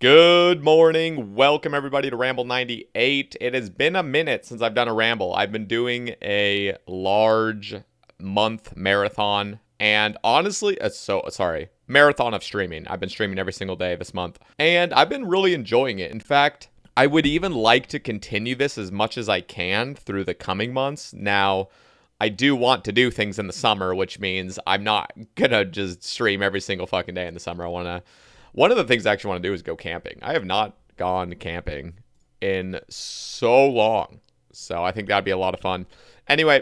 Good morning. Welcome everybody to Ramble 98. It has been a minute since I've done a ramble. I've been doing a large month marathon and honestly, marathon of streaming. I've been streaming every single day this month and I've been really enjoying it. In fact, I would even like to continue this as much as I can through the coming months. Now, I do want to do things in the summer, which means I'm not gonna just stream every single fucking day in the summer. One of the things I actually want to do is go camping. I have not gone camping in so long. So I think that'd be a lot of fun. Anyway,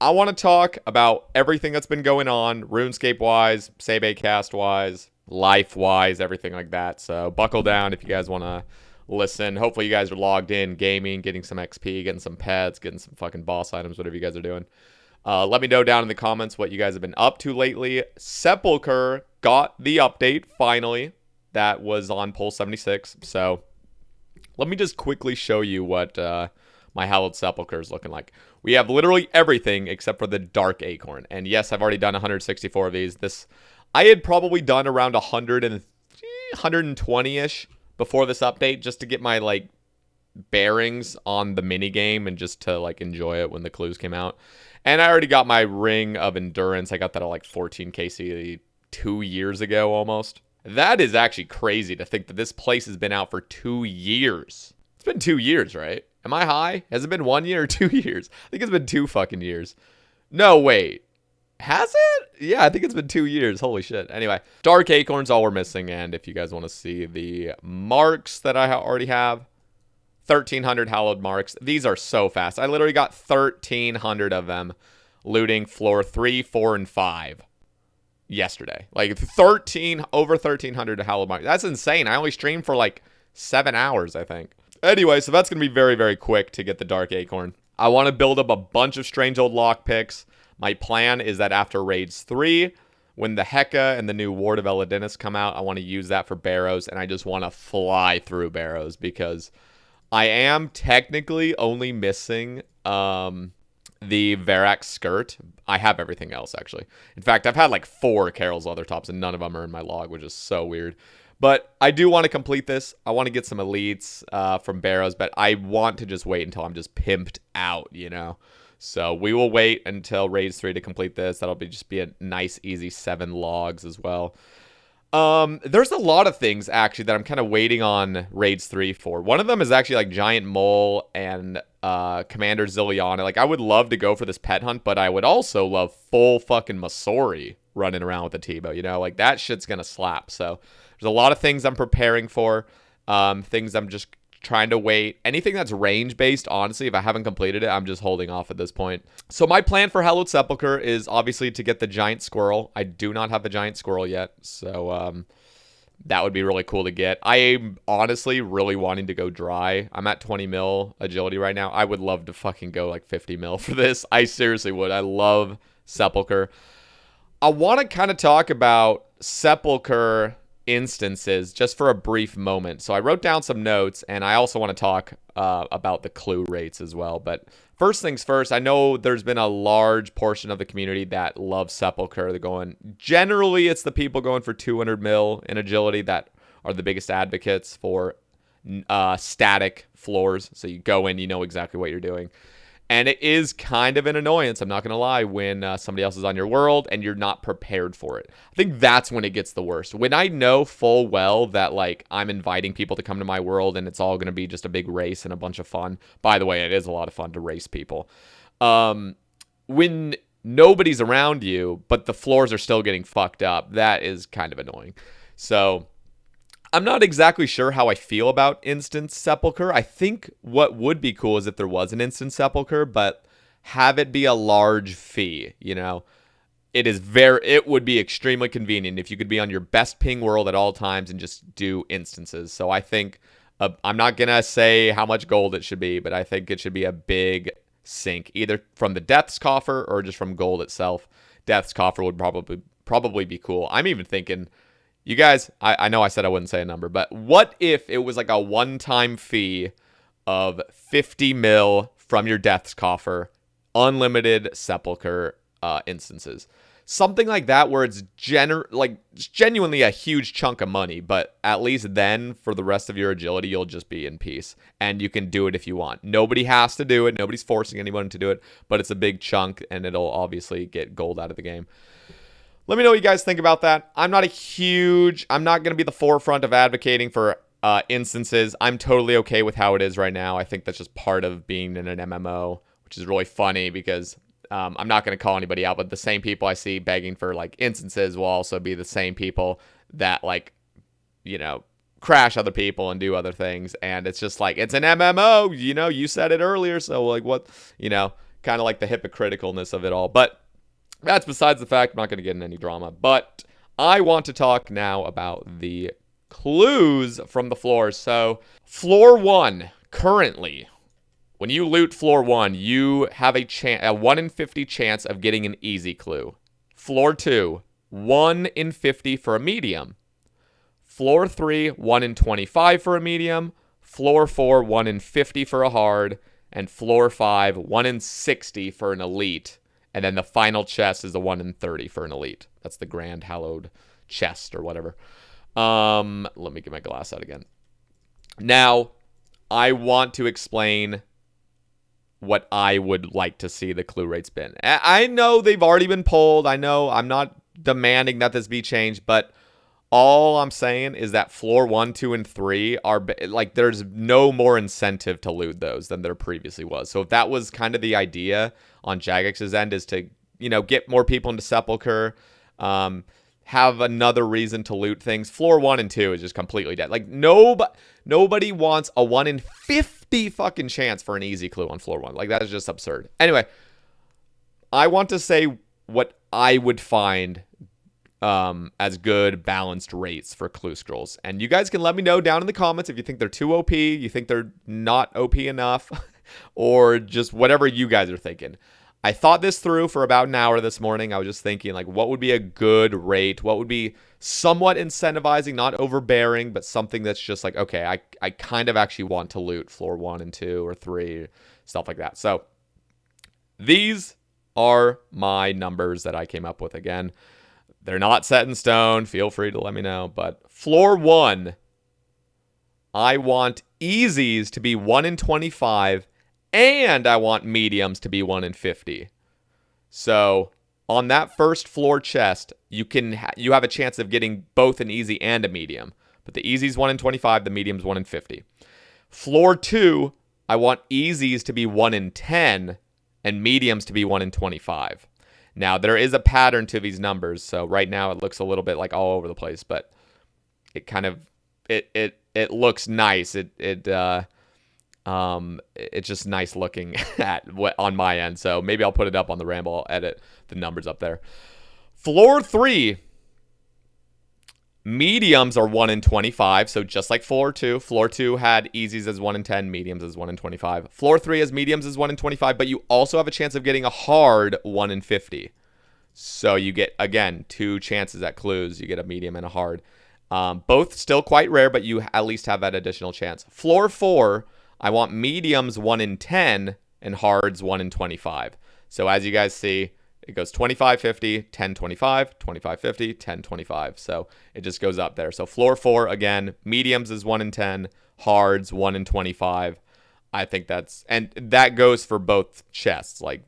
I want to talk about everything that's been going on, RuneScape-wise, Sabecast-wise, life-wise, everything like that. So buckle down if you guys want to listen. Hopefully you guys are logged in, gaming, getting some XP, getting some pets, getting some fucking boss items, whatever you guys are doing. Let me know down in the comments what you guys have been up to lately. Sepulcher got the update, finally. That was on Pulse 76. So let me just quickly show you what my Hallowed Sepulcher is looking like. We have literally everything except for the Dark Acorn. And yes, I've already done 164 of these. I had probably done around 120-ish before this update just to get my bearings on the mini game and just to enjoy it when the clues came out. And I already got my Ring of Endurance. I got that at 14 KC 2 years ago almost. That is actually crazy to think that this place has been out for 2 years. It's been 2 years, right? Am I high? Has it been 1 year or 2 years? I think it's been 2 fucking years. No, wait. Has it? Yeah, I think it's been 2 years. Holy shit. Anyway, Dark Acorn's all we're missing. And if you guys want to see the marks that I already have, 1,300 Hallowed marks. These are so fast. I literally got 1,300 of them looting floor 3, 4, and 5. Yesterday. Over 1,300 Hallowed marks. That's insane. I only streamed for 7 hours, I think. Anyway, so that's going to be very, very quick to get the Dark Acorn. I want to build up a bunch of strange old lockpicks. My plan is that after Raids 3, when the Heka and the new Ward of Elidinus come out, I want to use that for Barrows, and I just want to fly through Barrows because I am technically only missing the Verax skirt. I have everything else, actually. In fact, I've had 4 Carol's leather tops, and none of them are in my log, which is so weird. But I do want to complete this. I want to get some elites from Barrows, but I want to just wait until I'm just pimped out, So we will wait until Raids 3 to complete this. That'll just be a nice, easy 7 logs as well. There's a lot of things, actually, that I'm kind of waiting on Raids 3 for. One of them is actually, Giant Mole and Commander Zilliana. I would love to go for this pet hunt, but I would also love full fucking Masori running around with the Tebow, that shit's gonna slap. So there's a lot of things I'm preparing for, things I'm just trying to wait. Anything that's range-based, honestly, if I haven't completed it, I'm just holding off at this point. So my plan for Hallowed Sepulcher is obviously to get the Giant Squirrel. I do not have the Giant Squirrel yet, so that would be really cool to get. I am honestly really wanting to go dry. I'm at 20 mil agility right now. I would love to fucking go 50 mil for this. I seriously would. I love Sepulcher. I want to kind of talk about Sepulcher instances just for a brief moment. So I wrote down some notes, and I also want to talk about the clue rates as well. But first things first, I know there's been a large portion of the community that loves Sepulcher. They're going, generally it's the people going for 200 mil in agility that are the biggest advocates for static floors. So you go in, you know exactly what you're doing. And it is kind of an annoyance, I'm not going to lie, when somebody else is on your world and you're not prepared for it. I think that's when it gets the worst. When I know full well that, I'm inviting people to come to my world and it's all going to be just a big race and a bunch of fun. By the way, it is a lot of fun to race people. When nobody's around you, but the floors are still getting fucked up, that is kind of annoying. So I'm not exactly sure how I feel about Instant Sepulcher. I think what would be cool is if there was an Instant Sepulcher, but have it be a large fee, It would be extremely convenient if you could be on your best ping world at all times and just do instances. So I think, I'm not going to say how much gold it should be, but I think it should be a big sink, either from the Death's Coffer or just from gold itself. Death's Coffer would probably be cool. I'm even thinking, you guys, I know I said I wouldn't say a number, but what if it was a one-time fee of 50 mil from your Death's Coffer, unlimited Sepulcher instances? Something like that where it's genuinely a huge chunk of money, but at least then for the rest of your agility, you'll just be in peace. And you can do it if you want. Nobody has to do it. Nobody's forcing anyone to do it, but it's a big chunk and it'll obviously get gold out of the game. Let me know what you guys think about that. I'm not going to be the forefront of advocating for instances. I'm totally okay with how it is right now. I think that's just part of being in an MMO, which is really funny because I'm not going to call anybody out, but the same people I see begging for like instances will also be the same people that like, crash other people and do other things. And it's just like, it's an MMO, you said it earlier. So like what, kind of like the hypocriticalness of it all. But that's besides the fact. I'm not going to get in any drama, but I want to talk now about the clues from the floors. So floor 1 currently, when you loot floor 1, you have a 1 in 50 chance of getting an easy clue. Floor 2, 1 in 50 for a medium. Floor 3, 1 in 25 for a medium. Floor 4, 1 in 50 for a hard. And floor 5, 1 in 60 for an elite. And then the final chest is a 1 in 30 for an elite. That's the grand hallowed chest or whatever. Let me get my glass out again. Now, I want to explain what I would like to see the clue rates been. I know they've already been pulled. I know I'm not demanding that this be changed, but all I'm saying is that floor 1, 2, and 3 are like there's no more incentive to loot those than there previously was. So if that was kind of the idea on Jagex's end, is to get more people into Sepulcher, have another reason to loot things. Floor 1 and 2 is just completely dead. Like nobody wants a 1 in 50 fucking chance for an easy clue on floor 1. Like that is just absurd. Anyway, I want to say what I would find as good balanced rates for clue scrolls. And you guys can let me know down in the comments if you think they're too OP, you think they're not OP enough, or just whatever you guys are thinking. I thought this through for about an hour this morning. I was just thinking, like, what would be a good rate? What would be somewhat incentivizing, not overbearing, but something that's just like, okay, I kind of actually want to loot floor 1 and 2 or 3, stuff like that. So these are my numbers that I came up with. Again, they're not set in stone. Feel free to let me know. But floor 1, I want easies to be 1 in 25, and I want mediums to be 1 in 50. So on that first floor chest, you have a chance of getting both an easy and a medium. But the easy's 1 in 25, the medium's 1 in 50. Floor 2, I want easies to be 1 in 10, and mediums to be 1 in 25. Now, there is a pattern to these numbers, so right now it looks a little bit like all over the place, but it kind of it looks nice. It's just nice looking at what on my end. So maybe I'll put it up on the Ramble. I'll edit the numbers up there. Floor 3, mediums are 1 in 25. So just like floor 2. Floor 2 had easies as 1 in 10, mediums as 1 in 25. Floor 3 has mediums as 1 in 25, but you also have a chance of getting a hard 1 in 50. So you get, again, 2 chances at clues. You get a medium and a hard. Both still quite rare, but you at least have that additional chance. Floor 4, I want mediums 1 in 10 and hards 1 in 25. So as you guys see, it goes 25, 50, 10, 25, 25, 50, 10, 25. So it just goes up there. So floor 4, again, mediums is 1 in 10, hards 1 in 25. I think and that goes for both chests. Like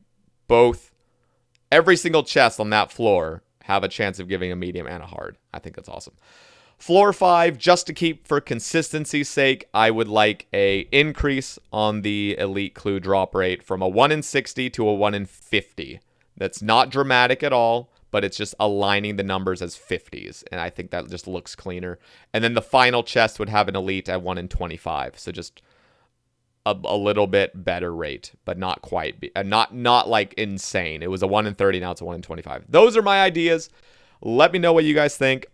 every single chest on that floor have a chance of giving a medium and a hard. I think that's awesome. Floor 5, just to keep for consistency's sake, I would like a increase on the elite clue drop rate from a 1 in 60 to a 1 in 50. That's not dramatic at all, but it's just aligning the numbers as 50s, and I think that just looks cleaner. And then the final chest would have an elite at 1 in 25, so just a little bit better rate, but not quite, not like insane. It was a 1 in 30, now it's a 1 in 25. Those are my ideas. Let me know what you guys think.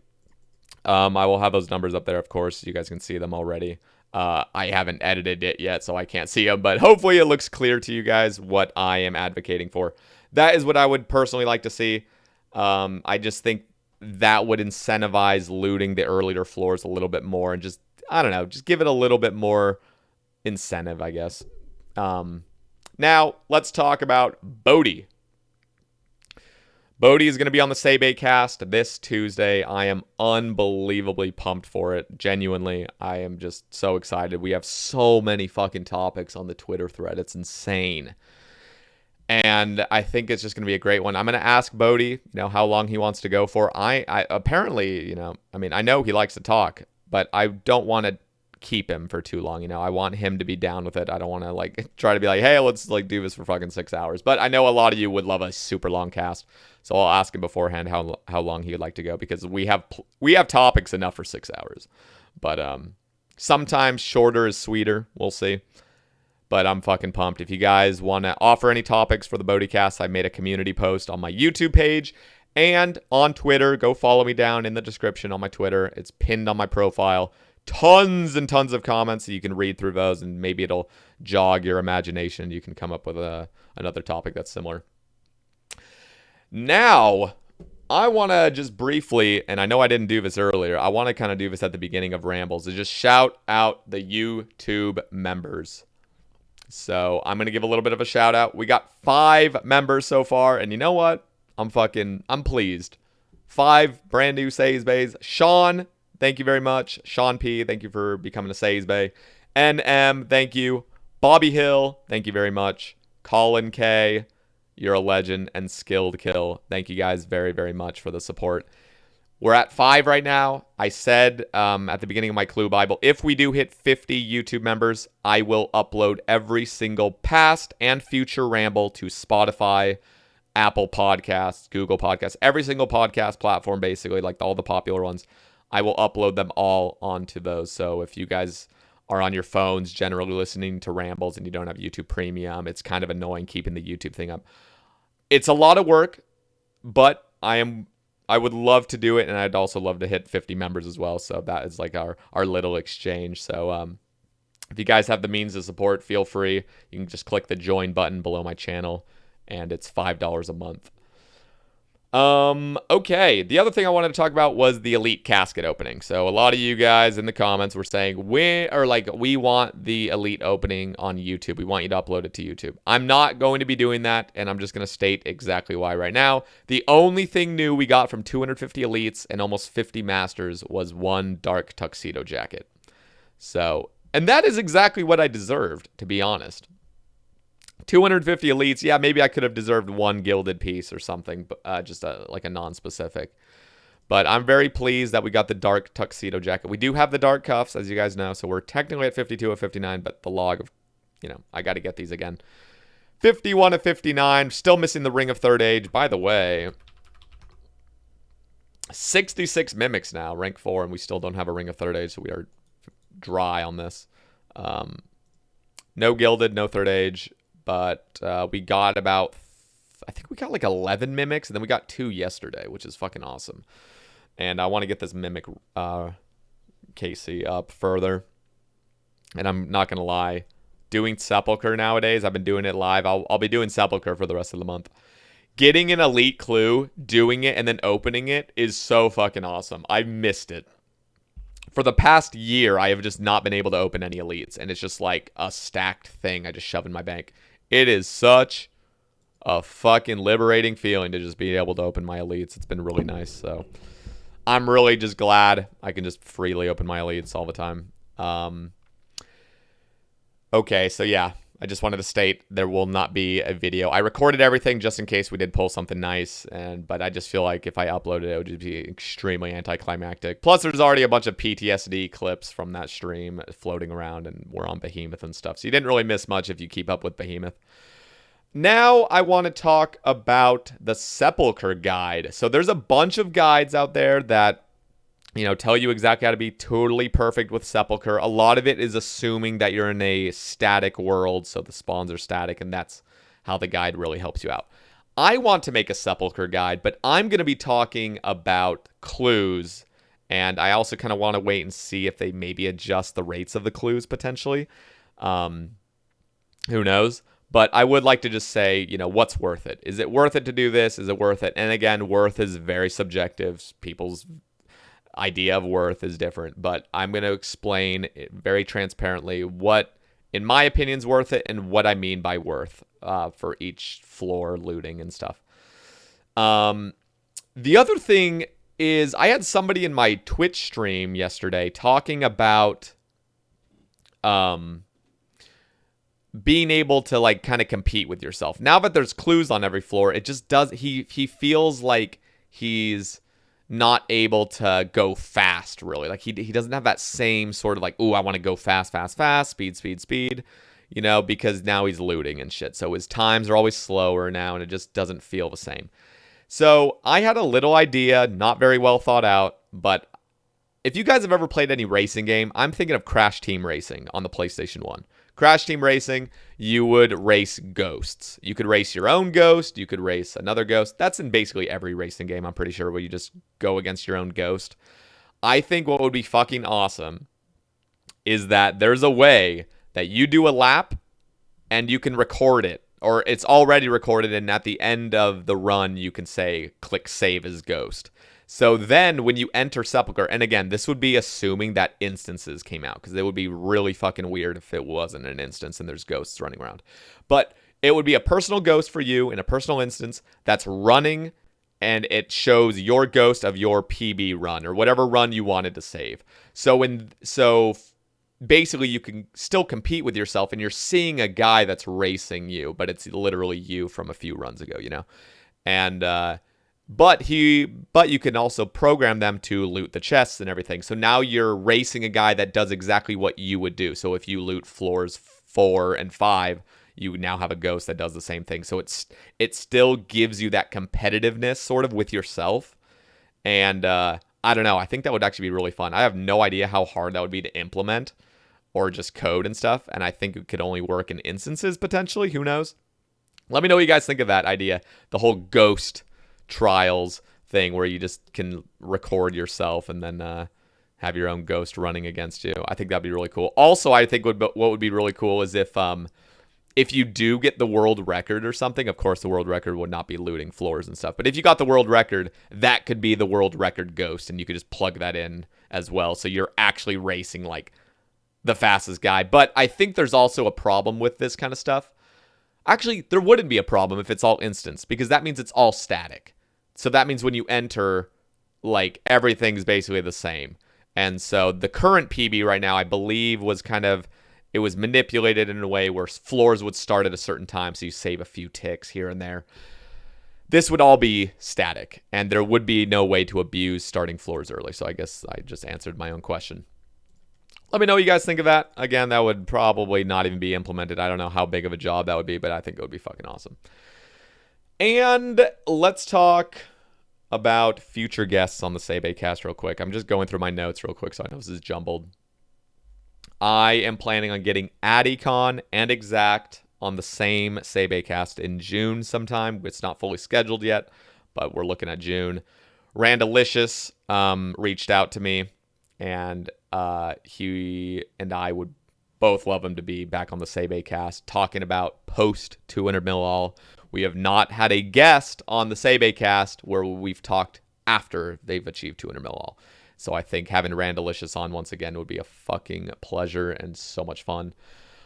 I will have those numbers up there, of course. You guys can see them already. I haven't edited it yet, so I can't see them, but hopefully it looks clear to you guys what I am advocating for. That is what I would personally like to see. I just think that would incentivize looting the earlier floors a little bit more and just, I don't know, just give it a little bit more incentive, I guess. Now, let's talk about Bodhi. Bodhi is going to be on the Sebe cast this Tuesday. I am unbelievably pumped for it. Genuinely, I am just so excited. We have so many fucking topics on the Twitter thread. It's insane. And I think it's just going to be a great one. I'm going to ask Bodhi, how long he wants to go for. I apparently, I know he likes to talk, but I don't want to keep him for too long. I want him to be down with it. I don't want to try to be like, hey, let's do this for fucking 6 hours. But I know a lot of you would love a super long cast, so I'll ask him beforehand how long he would like to go, because we have topics enough for 6 hours. But sometimes shorter is sweeter. We'll see. But I'm fucking pumped. If you guys want to offer any topics for the Bodhicast, I made a community post on my YouTube page and on Twitter. Go follow me down in the description on my Twitter. It's pinned on my profile. Tons and tons of comments, so you can read through those, and maybe it'll jog your imagination. You can come up with another topic that's similar. Now, I want to just briefly, and I know I didn't do this earlier, I want to kind of do this at the beginning of Rambles, is just shout out the YouTube members. So I'm going to give a little bit of a shout out. We got 5 members so far, and you know what? I'm pleased. 5 brand new Says Bays. Sean, thank you very much. Sean P, thank you for becoming a Says Bay. NM, thank you. RsBobbyyHill, thank you very much. Kollin K, you're a legend. And Skilled Kill, thank you guys very, very much for the support. We're at 5 right now. I said at the beginning of my Clue Bible, if we do hit 50 YouTube members, I will upload every single past and future Ramble to Spotify, Apple Podcasts, Google Podcasts, every single podcast platform, basically, like all the popular ones. I will upload them all onto those. So if you guys are on your phones generally listening to Rambles and you don't have YouTube Premium, it's kind of annoying keeping the YouTube thing up. It's a lot of work, but I would love to do it, and I'd also love to hit 50 members as well. So that is like our little exchange. So if you guys have the means to support, feel free. You can just click the join button below my channel, and it's $5 a month. Okay. The other thing I wanted to talk about was the Elite casket opening. So a lot of you guys in the comments were saying, we want the Elite opening on YouTube. We want you to upload it to YouTube. I'm not going to be doing that, and I'm just going to state exactly why right now. The only thing new we got from 250 Elites and almost 50 Masters was one dark tuxedo jacket. So, and that is exactly what I deserved, to be honest. 250 Elites, yeah, maybe I could have deserved one gilded piece or something, but just like a non-specific. But I'm very pleased that we got the dark tuxedo jacket. We do have the dark cuffs, as you guys know, so we're technically at 52 of 59, but the log of, I got to get these again. 51 of 59, still missing the Ring of Third Age. By the way, 66 Mimics now, rank 4, and we still don't have a Ring of Third Age, so we are dry on this. No gilded, no Third Age. But we got I think we got like 11 Mimics, and then we got 2 yesterday, which is fucking awesome. And I want to get this Mimic KC up further. And I'm not going to lie, doing Sepulcher nowadays, I've been doing it live. I'll be doing Sepulcher for the rest of the month. Getting an Elite Clue, doing it, and then opening it is so fucking awesome. I missed it. For the past year, I have just not been able to open any Elites, and it's just like a stacked thing I just shove in my bank. It is such a fucking liberating feeling to just be able to open my Elites. It's been really nice, so I'm really just glad I can just freely open my Elites all the time. Okay, so yeah, I just wanted to state there will not be a video. I recorded everything just in case we did pull something nice, but I just feel like if I uploaded it, it would just be extremely anticlimactic. Plus, there's already a bunch of PTSD clips from that stream floating around, and we're on Behemoth and stuff, so you didn't really miss much if you keep up with Behemoth. Now, I want to talk about the Sepulcher guide. So there's a bunch of guides out there that tell you exactly how to be totally perfect with Sepulcher. A lot of it is assuming that you're in a static world, so the spawns are static, and that's how the guide really helps you out. I want to make a Sepulcher guide, but I'm going to be talking about clues, and I also kind of want to wait and see if they maybe adjust the rates of the clues potentially. Who knows? But I would like to just say, what's worth it? Is it worth it to do this? Is it worth it? And again, worth is very subjective. People's idea of worth is different, but I'm going to explain it very transparently what, in my opinion, is worth it and what I mean by worth for each floor looting and stuff. The other thing is I had somebody in my Twitch stream yesterday talking about being able to like kind of compete with yourself. Now that there's clues on every floor, it just does he feels like he's not able to go fast really. Like he doesn't have that same sort of like, "Ooh, I want to go fast, speed," you know, because now he's looting and shit. So his times are always slower now and it just doesn't feel the same. So I had a little idea, not very well thought out, but if you guys have ever played any racing game, I'm thinking of Crash Team Racing on the PlayStation 1. Crash Team Racing, you would race ghosts. You could race your own ghost. You could race another ghost. That's in basically every racing game, I'm pretty sure, where you just go against your own ghost. I think what would be fucking awesome is that there's a way that you do a lap and you can record it. Or it's already recorded, and at the end of the run, you can say, click save as ghost. So then when you enter Sepulcher, and again, this would be assuming that instances came out, because it would be really fucking weird if it wasn't an instance and there's ghosts running around. But it would be a personal ghost for you in a personal instance that's running, and it shows your ghost of your PB run, or whatever run you wanted to save. So basically you can still compete with yourself and you're seeing a guy that's racing you, but it's literally you from a few runs ago, you know? And, but you can also program them to loot the chests and everything. So now you're racing a guy that does exactly what you would do. So if you loot floors 4 and 5, you now have a ghost that does the same thing. So it still gives you that competitiveness sort of with yourself. And, I don't know. I think that would actually be really fun. I have no idea how hard that would be to implement or just code and stuff. And I think it could only work in instances potentially. Who knows? Let me know what you guys think of that idea. The whole ghost trials thing where you just can record yourself and then have your own ghost running against you. I think that'd be really cool. Also, I think what would be really cool is if you do get the world record or something, of course the world record would not be looting floors and stuff. But if you got the world record, that could be the world record ghost, and you could just plug that in as well. So you're actually racing like the fastest guy. But I think there's also a problem with this kind of stuff. Actually, there wouldn't be a problem if it's all instance, because that means it's all static. So that means when you enter, like, everything's basically the same. And so the current PB right now, I believe, was kind of, it was manipulated in a way where floors would start at a certain time, so you save a few ticks here and there. This would all be static, and there would be no way to abuse starting floors early. So I guess I just answered my own question. Let me know what you guys think of that. Again, that would probably not even be implemented. I don't know how big of a job that would be, but I think it would be fucking awesome. And let's talk about future guests on the SeBe real quick. I'm just going through my notes real quick, so I know this is jumbled. I am planning on getting Adicon and Exact on the same SeBe in June sometime. It's not fully scheduled yet, but we're looking at June. Randalicious reached out to me, and he and I would both love him to be back on the SeBe talking about post 200 mil all. We have not had a guest on the SeBe where we've talked after they've achieved 200 mil all. So I think having Randalicious on once again would be a fucking pleasure and so much fun.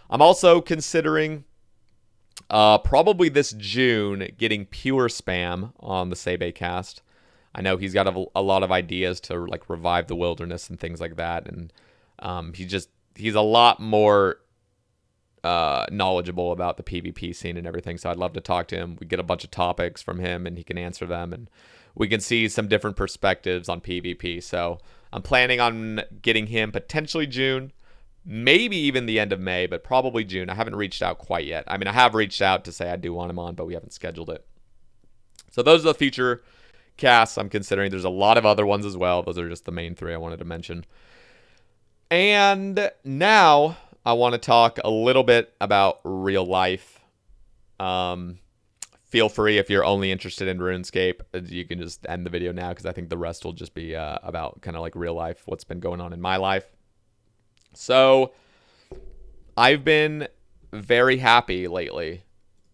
I'm also considering probably this June getting Pure Spam on the SeBe. I know he's got a lot of ideas to like revive the wilderness and things like that, and he's a lot more knowledgeable about the PvP scene and everything. So I'd love to talk to him. We get a bunch of topics from him, and he can answer them, and we can see some different perspectives on PvP. So I'm planning on getting him potentially June, maybe even the end of May, but probably June. I haven't reached out quite yet. I mean, I have reached out to say I do want him on, but we haven't scheduled it. So those are the future casts I'm considering. There's a lot of other ones as well. Those are just the main 3 I wanted to mention. And now I want to talk a little bit about real life. Feel free, if you're only interested in RuneScape, you can just end the video now, because I think the rest will just be about kind of like real life, what's been going on in my life. So I've been very happy lately,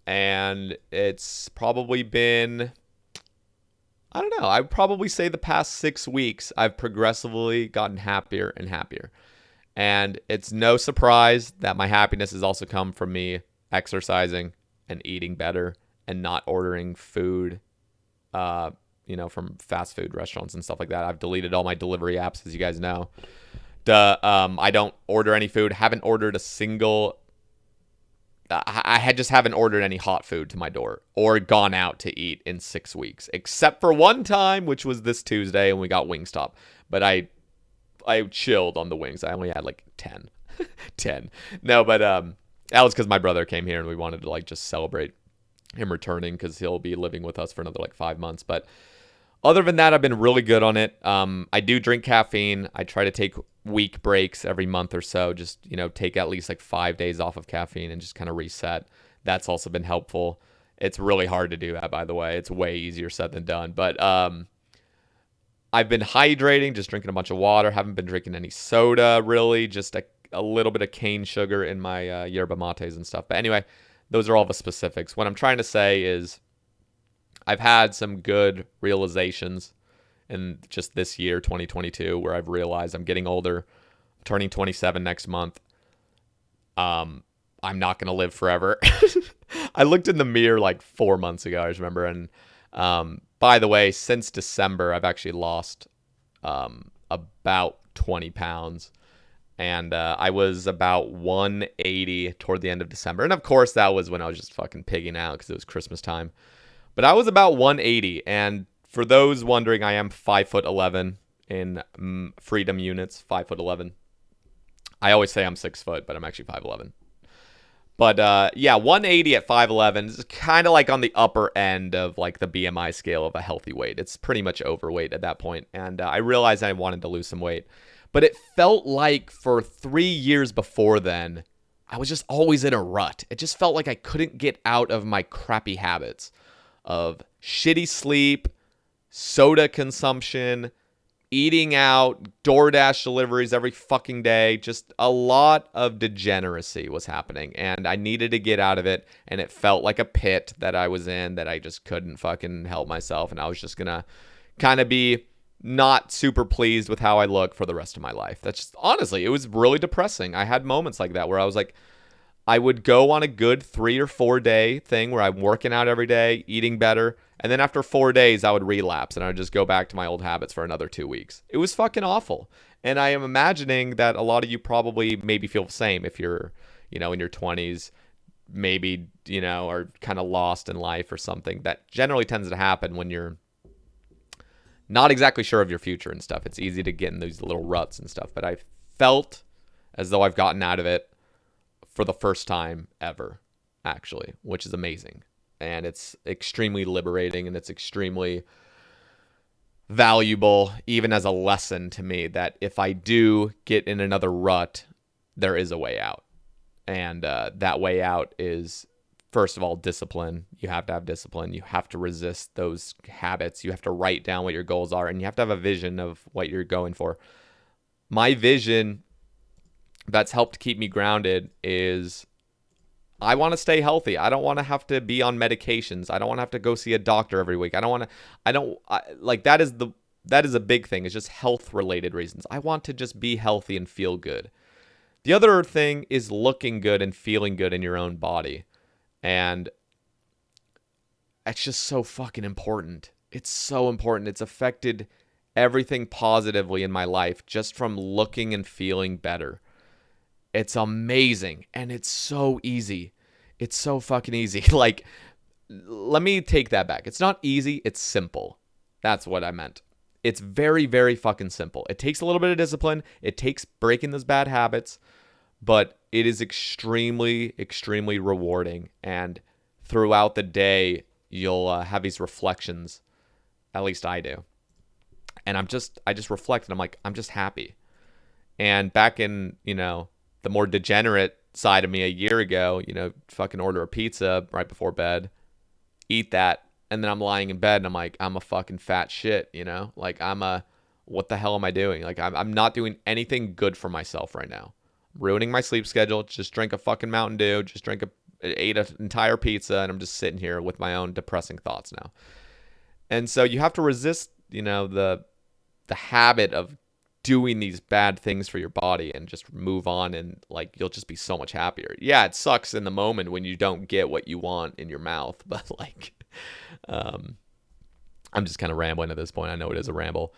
and it's probably been, I don't know, I'd probably say the past 6 weeks, I've progressively gotten happier and happier. And it's no surprise that my happiness has also come from me exercising and eating better and not ordering food from fast food restaurants and stuff like that. I've deleted all my delivery apps, as you guys know. I don't order any food. Haven't ordered a single. Just haven't ordered any hot food to my door or gone out to eat in 6 weeks, except for one time, which was this Tuesday, and we got Wingstop. But I chilled on the wings. I only had like 10. 10. No, but that was because my brother came here and we wanted to like just celebrate him returning because he'll be living with us for another like 5 months. But other than that, I've been really good on it. I do drink caffeine. I try to take week breaks every month or so. Just, take at least like 5 days off of caffeine and just kind of reset. That's also been helpful. It's really hard to do that, by the way. It's way easier said than done. But I've been hydrating, just drinking a bunch of water. Haven't been drinking any soda, really. Just a little bit of cane sugar in my yerba mates and stuff. But anyway, those are all the specifics. What I'm trying to say is I've had some good realizations in just this year, 2022, where I've realized I'm getting older. I'm turning 27 next month. I'm not going to live forever. I looked in the mirror like 4 months ago, I remember. And by the way, since December, I've actually lost about 20 pounds. And I was about 180 toward the end of December. And of course, that was when I was just fucking pigging out because it was Christmas time. But I was about 180. And for those wondering, I am 5'11" in freedom units, 5'11". I always say I'm 6 foot, but I'm actually 5'11". But 180 at 5'11" is kind of like on the upper end of like the BMI scale of a healthy weight. It's pretty much overweight at that point. And I realized I wanted to lose some weight. But it felt like for 3 years before then, I was just always in a rut. It just felt like I couldn't get out of my crappy habits of shitty sleep, soda consumption, eating out, DoorDash deliveries every fucking day. Just a lot of degeneracy was happening, and I needed to get out of it, and it felt like a pit that I was in that I just couldn't fucking help myself, and I was just gonna kind of be not super pleased with how I look for the rest of my life. That's just, honestly, it was really depressing. I had moments like that where I was like, I would go on a good 3 or 4 day thing where I'm working out every day, eating better. And then after 4 days, I would relapse and I would just go back to my old habits for another 2 weeks. It was fucking awful. And I am imagining that a lot of you probably maybe feel the same if you're, in your 20s, maybe, are kind of lost in life or something. That generally tends to happen when you're not exactly sure of your future and stuff. It's easy to get in these little ruts and stuff. But I felt as though I've gotten out of it for the first time ever, actually, which is amazing. And it's extremely liberating and it's extremely valuable, even as a lesson to me, that if I do get in another rut, there is a way out. And that way out is, first of all, discipline. You have to have discipline. You have to resist those habits. You have to write down what your goals are, and you have to have a vision of what you're going for. My vision that's helped keep me grounded is I want to stay healthy. I don't want to have to be on medications. I don't want to have to go see a doctor every week. That is a big thing. It's just health related reasons. I want to just be healthy and feel good. The other thing is looking good and feeling good in your own body. And it's just so fucking important. It's so important. It's affected everything positively in my life just from looking and feeling better. It's amazing. And it's so easy. It's so fucking easy. Like, let me take that back. It's not easy. It's simple. That's what I meant. It's very, very fucking simple. It takes a little bit of discipline. It takes breaking those bad habits. But it is extremely, extremely rewarding. And throughout the day, you'll have these reflections. At least I do. And I just reflect and I'm like, I'm just happy. And back in, the more degenerate side of me a year ago, fucking order a pizza right before bed, eat that, and then I'm lying in bed and I'm like, I'm a fucking fat shit, like what the hell am I doing? Like I'm not doing anything good for myself right now. I'm ruining my sleep schedule. Just drink a fucking Mountain Dew, ate an entire pizza, and I'm just sitting here with my own depressing thoughts now. And so you have to resist, the habit of doing these bad things for your body and just move on, and like you'll just be so much happier. Yeah, it sucks in the moment when you don't get what you want in your mouth, but like I I'm just kind of rambling at this point. I know it is a ramble.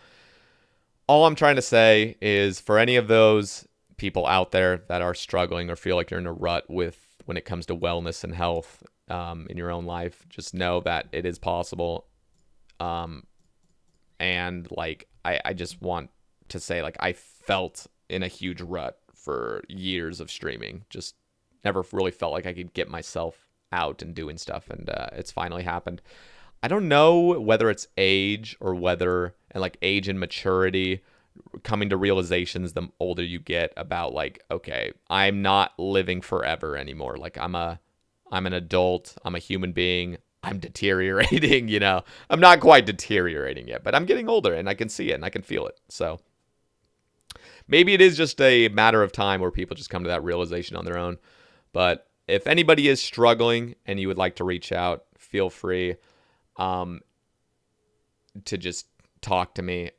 All I'm trying to say is for any of those people out there that are struggling or feel like you're in a rut with when it comes to wellness and health in your own life, just know that it is possible. And like, I just want to say, like, I felt in a huge rut for years of streaming. Just never really felt like I could get myself out and doing stuff. And it's finally happened. I don't know whether it's age or whether, and like age and maturity, coming to realizations the older you get about like, okay, I'm not living forever anymore. Like I'm an adult, I'm a human being, I'm deteriorating, you know. I'm not quite deteriorating yet, but I'm getting older and I can see it and I can feel it. So maybe it is just a matter of time where people just come to that realization on their own. But if anybody is struggling and you would like to reach out, feel free to just talk to me.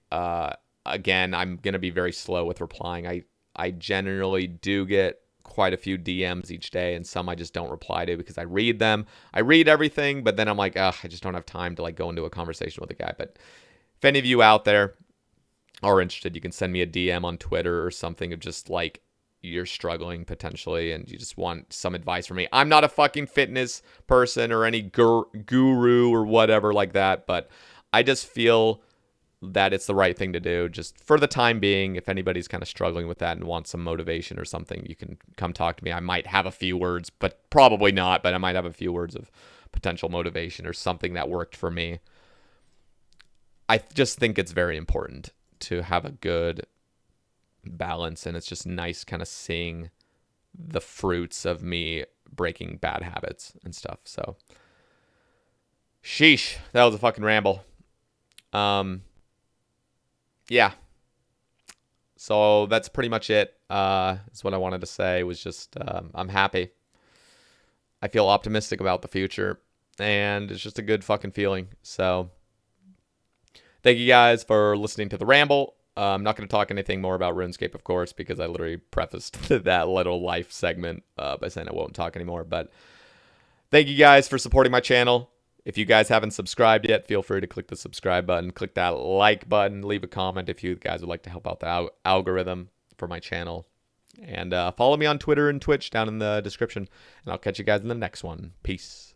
Again, I'm going to be very slow with replying. I generally do get quite a few DMs each day, and some I just don't reply to because I read them. I read everything, but then I'm like, ugh, I just don't have time to like go into a conversation with a guy. But if any of you out there are interested, you can send me a DM on Twitter or something of just like, you're struggling potentially and you just want some advice from me. I'm not a fucking fitness person or any guru or whatever like that, but I just feel that it's the right thing to do just for the time being. If anybody's kind of struggling with that and wants some motivation or something, you can come talk to me. I might have a few words, but probably not, but I might have a few words of potential motivation or something that worked for me. I just think it's very important to have a good balance, and it's just nice kind of seeing the fruits of me breaking bad habits and stuff. So sheesh, that was a fucking ramble. Yeah, so that's pretty much it. Is what I wanted to say. Was just I'm happy. I feel optimistic about the future, and it's just a good fucking feeling. So thank you guys for listening to the ramble. I'm not going to talk anything more about RuneScape, of course, because I literally prefaced that little life segment by saying I won't talk anymore. But thank you guys for supporting my channel. If you guys haven't subscribed yet, feel free to click the subscribe button, click that like button, leave a comment if you guys would like to help out the algorithm for my channel. And follow me on Twitter and Twitch down in the description. And I'll catch you guys in the next one. Peace.